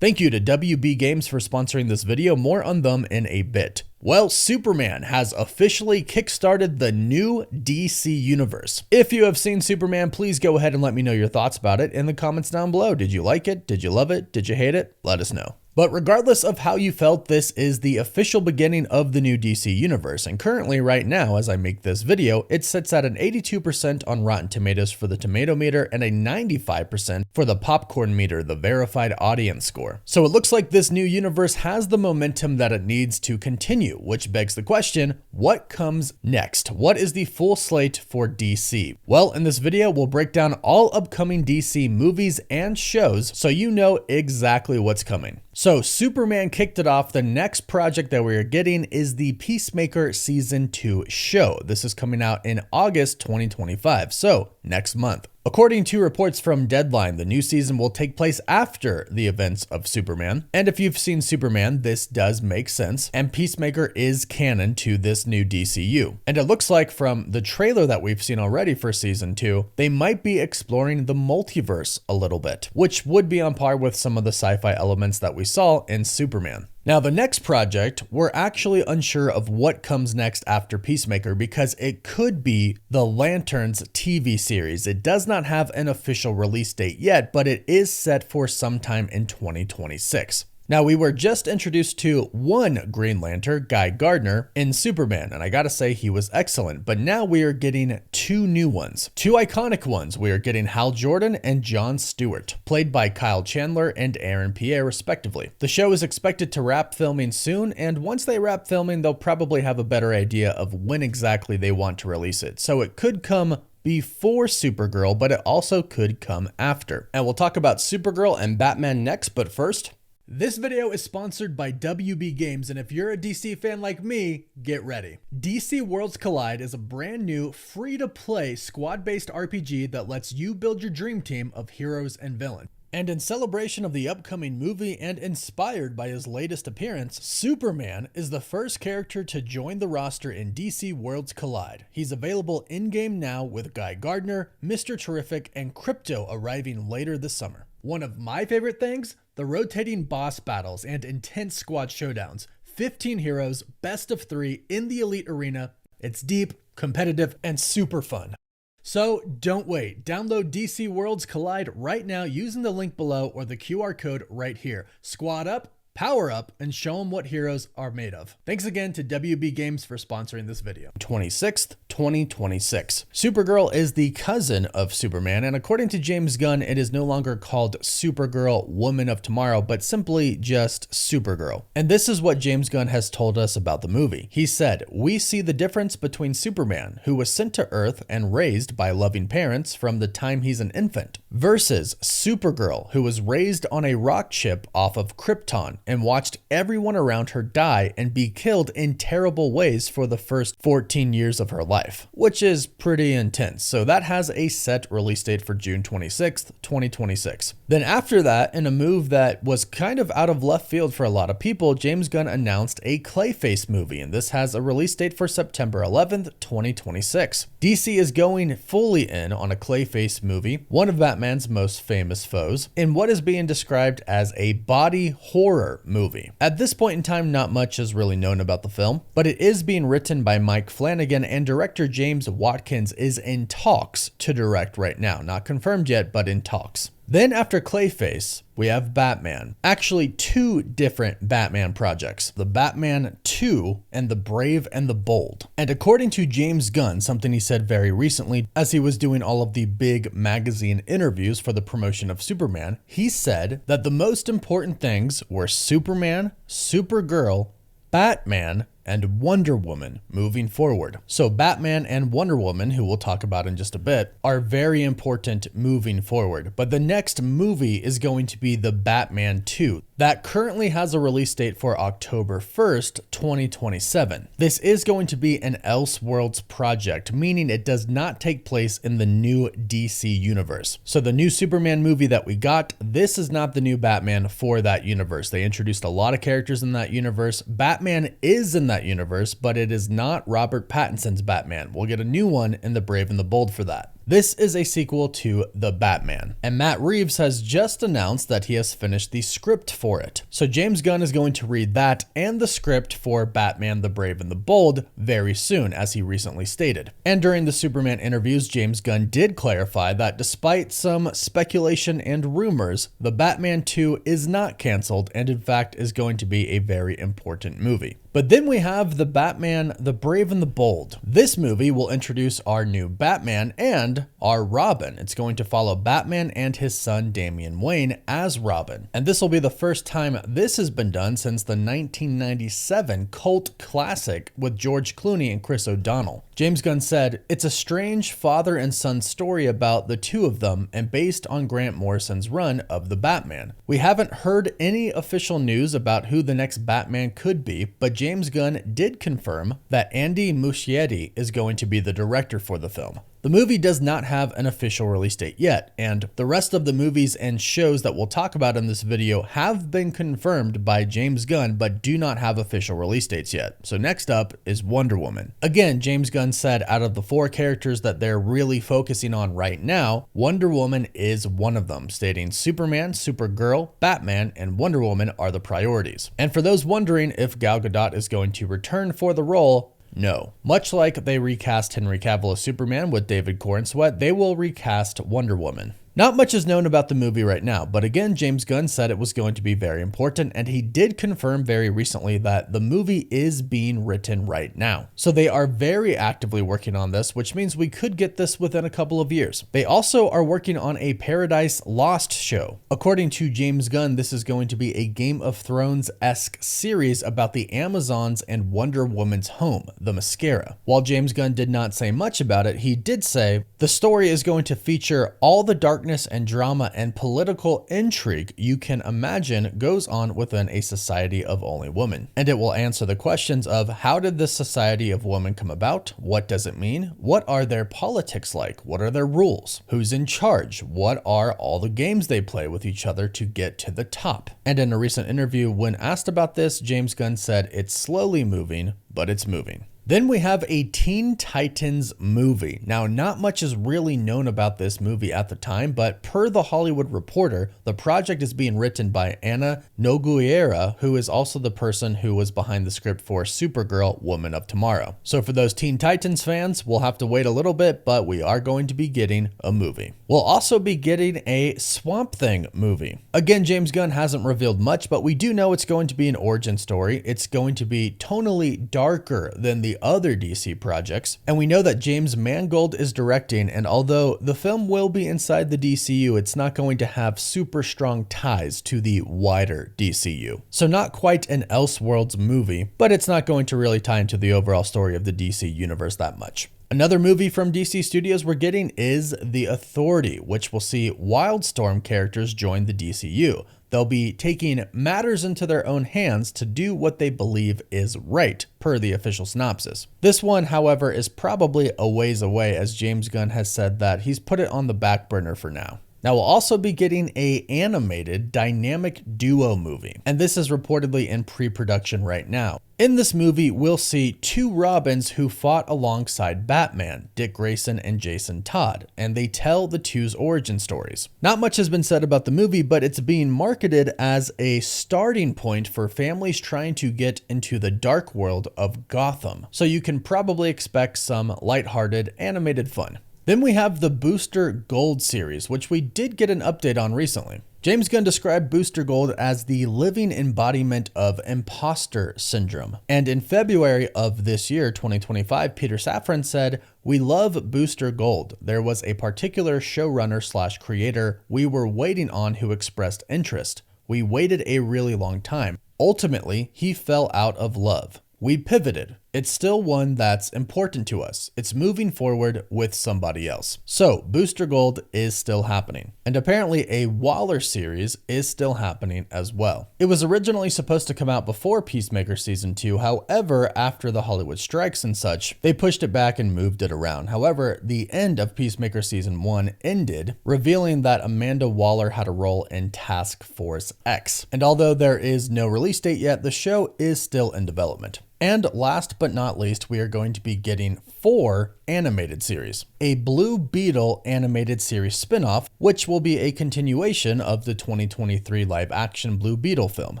Thank you to WB Games for sponsoring this video. More on them in a bit. Well, Superman has officially kickstarted the new DC universe. If you have seen Superman, please go ahead and let me know your thoughts about it in the comments down below. Did you like it? Did you love it? Did you hate it? Let us know. But regardless of how you felt, this is the official beginning of the new DC universe. And currently right now, as I make this video, it sits at an 82% on Rotten Tomatoes for the tomato meter and a 95% for the popcorn meter, the verified audience score. So it looks like this new universe has the momentum that it needs to continue, which begs the question, what comes next? What is the full slate for DC? Well, in this video, we'll break down all upcoming DC movies and shows so you know exactly what's coming. So Superman kicked it off. The next project that we are getting is the Peacemaker Season 2 show. This is coming out in August 2025, so next month. According to reports from Deadline, the new season will take place after the events of Superman. And if you've seen Superman, this does make sense. And Peacemaker is canon to this new DCU. And it looks like from the trailer that we've seen already for season 2, they might be exploring the multiverse a little bit, which would be on par with some of the sci-fi elements that we saw in Superman. Now, the next project, we're actually unsure of what comes next after Peacemaker because it could be the Lanterns TV series. It does not have an official release date yet, but it is set for sometime in 2026. Now, we were just introduced to one Green Lantern, Guy Gardner, in Superman, and I gotta say he was excellent, but now we are getting two new ones. Two iconic ones. We are getting Hal Jordan and John Stewart, played by Kyle Chandler and Aaron Pierre, respectively. The show is expected to wrap filming soon, and once they wrap filming, they'll probably have a better idea of when exactly they want to release it. So it could come before Supergirl, but it also could come after. And we'll talk about Supergirl and Batman next, but first, this video is sponsored by WB Games, and if you're a DC fan like me, get ready. DC Worlds Collide is a brand new, free-to-play, squad-based RPG that lets you build your dream team of heroes and villains. And in celebration of the upcoming movie and inspired by his latest appearance, Superman is the first character to join the roster in DC Worlds Collide. He's available in-game now with Guy Gardner, Mr. Terrific, and Crypto arriving later this summer. One of my favorite things? The rotating boss battles and intense squad showdowns. 15 heroes, best of 3 in the elite arena. It's deep, competitive, and super fun. So don't wait. Download DC Worlds Collide right now using the link below or the QR code right here. Squad up, power up, and show them what heroes are made of. Thanks again to WB Games for sponsoring this video. 26th, 2026. Supergirl is the cousin of Superman, and according to James Gunn, it is no longer called Supergirl Woman of Tomorrow, but simply just Supergirl. And this is what James Gunn has told us about the movie. He said, "We see the difference between Superman, who was sent to Earth and raised by loving parents from the time he's an infant, versus Supergirl, who was raised on a rock ship off of Krypton and watched everyone around her die and be killed in terrible ways for the first 14 years of her life," which is pretty intense. So that has a set release date for June 26th, 2026. Then after that, in a move that was kind of out of left field for a lot of people, James Gunn announced a Clayface movie, and this has a release date for September 11th, 2026. DC is going fully in on a Clayface movie, one of Batman's most famous foes, in what is being described as a body horror movie. At this point in time, not much is really known about the film, but it is being written by Mike Flanagan, and director James Watkins is in talks to direct right now. Not confirmed yet, but in talks. Then after Clayface, we have Batman. Actually, two different Batman projects, the Batman 2 and the Brave and the Bold. And according to James Gunn, something he said very recently as he was doing all of the big magazine interviews for the promotion of Superman, he said that the most important things were Superman, Supergirl, Batman, and Wonder Woman moving forward. So Batman and Wonder Woman, who we'll talk about in just a bit, are very important moving forward. But the next movie is going to be the Batman 2. That currently has a release date for October 1st, 2027. This is going to be an Elseworlds project, meaning it does not take place in the new DC universe. So the new Superman movie that we got, this is not the new Batman for that universe. They introduced a lot of characters in that universe. Batman is in that universe, but it is not Robert Pattinson's Batman. We'll get a new one in The Brave and the Bold for that. This is a sequel to The Batman, and Matt Reeves has just announced that he has finished the script for it. So James Gunn is going to read that and the script for Batman the Brave and the Bold very soon, as he recently stated. And during the Superman interviews, James Gunn did clarify that despite some speculation and rumors, The Batman 2 is not canceled and in fact is going to be a very important movie. But then we have The Batman, The Brave and the Bold. This movie will introduce our new Batman and our Robin. It's going to follow Batman and his son Damian Wayne as Robin. And this will be the first time this has been done since the 1997 cult classic with George Clooney and Chris O'Donnell. James Gunn said, "It's a strange father and son story about the two of them and based on Grant Morrison's run of The Batman. We haven't heard any official news about who the next Batman could be, but James Gunn did confirm that Andy Muschietti is going to be the director for the film." The movie does not have an official release date yet, and the rest of the movies and shows that we'll talk about in this video have been confirmed by James Gunn but do not have official release dates yet. So next up is Wonder Woman. Again, James Gunn said out of the 4 characters that they're really focusing on right now, Wonder Woman is one of them, stating Superman, Supergirl, Batman, and Wonder Woman are the priorities. And for those wondering if Gal Gadot is going to return for the role, no. Much like they recast Henry Cavill as Superman with David Corenswet, they will recast Wonder Woman. Not much is known about the movie right now, but again, James Gunn said it was going to be very important, and he did confirm very recently that the movie is being written right now. So they are very actively working on this, which means we could get this within a couple of years. They also are working on a Paradise Lost show. According to James Gunn, this is going to be a Game of Thrones-esque series about the Amazons and Wonder Woman's home, the Mascara. While James Gunn did not say much about it, he did say, "The story is going to feature all the darkness and drama and political intrigue you can imagine goes on within a society of only women. And it will answer the questions of how did this society of women come about? What does it mean? What are their politics like? What are their rules? Who's in charge? What are all the games they play with each other to get to the top?" And in a recent interview, when asked about this, James Gunn said it's slowly moving, but it's moving. Then we have a Teen Titans movie. Now, not much is really known about this movie at the time, but per The Hollywood Reporter, the project is being written by Anna Nogueira, who is also the person who was behind the script for Supergirl, Woman of Tomorrow. So for those Teen Titans fans, we'll have to wait a little bit, but we are going to be getting a movie. We'll also be getting a Swamp Thing movie. Again, James Gunn hasn't revealed much, but we do know it's going to be an origin story. It's going to be tonally darker than the other DC projects, and we know that James Mangold is directing, and although the film will be inside the DCU, it's not going to have super strong ties to the wider DCU. So not quite an Elseworlds movie, but it's not going to really tie into the overall story of the DC universe that much. Another movie from DC Studios we're getting is The Authority, which will see Wildstorm characters join the DCU. They'll be taking matters into their own hands to do what they believe is right, per the official synopsis. This one, however, is probably a ways away, as James Gunn has said that he's put it on the back burner for now. Now, we'll also be getting an animated dynamic duo movie, and this is reportedly in pre-production right now. In this movie, we'll see 2 Robins who fought alongside Batman, Dick Grayson and Jason Todd, and they tell the two's origin stories. Not much has been said about the movie, but it's being marketed as a starting point for families trying to get into the dark world of Gotham. So you can probably expect some lighthearted animated fun. Then we have the Booster Gold series, which we did get an update on recently. James Gunn described Booster Gold as the living embodiment of imposter syndrome. And in February of this year, 2025, Peter Safran said, "We love Booster Gold. There was a particular showrunner/creator we were waiting on who expressed interest. We waited a really long time. Ultimately, he fell out of love. We pivoted. It's still one that's important to us. It's moving forward with somebody else." So Booster Gold is still happening. And apparently a Waller series is still happening as well. It was originally supposed to come out before Peacemaker Season 2. However, after the Hollywood strikes and such, they pushed it back and moved it around. However, the end of Peacemaker Season 1 ended, revealing that Amanda Waller had a role in Task Force X. And although there is no release date yet, the show is still in development. And last but not least, we are going to be getting 4 animated series. A Blue Beetle animated series spin-off, which will be a continuation of the 2023 live-action Blue Beetle film.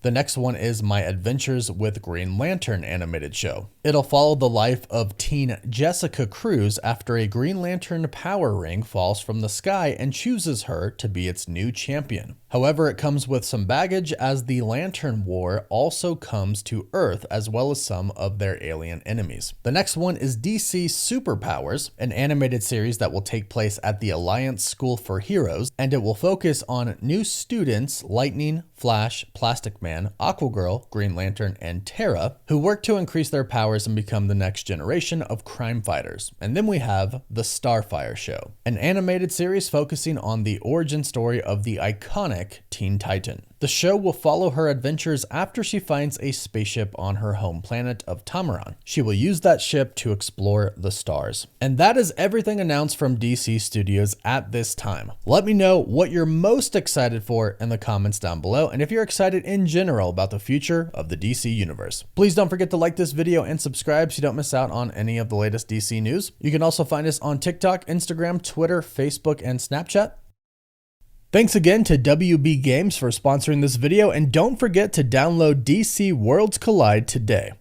The next one is My Adventures with Green Lantern animated show. It'll follow the life of teen Jessica Cruz after a Green Lantern power ring falls from the sky and chooses her to be its new champion. However, it comes with some baggage as the Lantern War also comes to Earth as well as some of their alien enemies. The next one is DC Superpowers, an animated series that will take place at the Alliance School for Heroes, and it will focus on new students Lightning, Flash, Plastic Man, Aquagirl, Green Lantern, and Terra, who work to increase their powers and become the next generation of crime fighters. And then we have The Starfire Show, an animated series focusing on the origin story of the iconic Teen Titan. The show will follow her adventures after she finds a spaceship on her home planet of Tamaran. She will use that ship to explore the stars. And that is everything announced from DC Studios at this time. Let me know what you're most excited for in the comments down below, and if you're excited in general about the future of the DC Universe. Please don't forget to like this video and subscribe so you don't miss out on any of the latest DC news. You can also find us on TikTok, Instagram, Twitter, Facebook, and Snapchat. Thanks again to WB Games for sponsoring this video, and don't forget to download DC Worlds Collide today.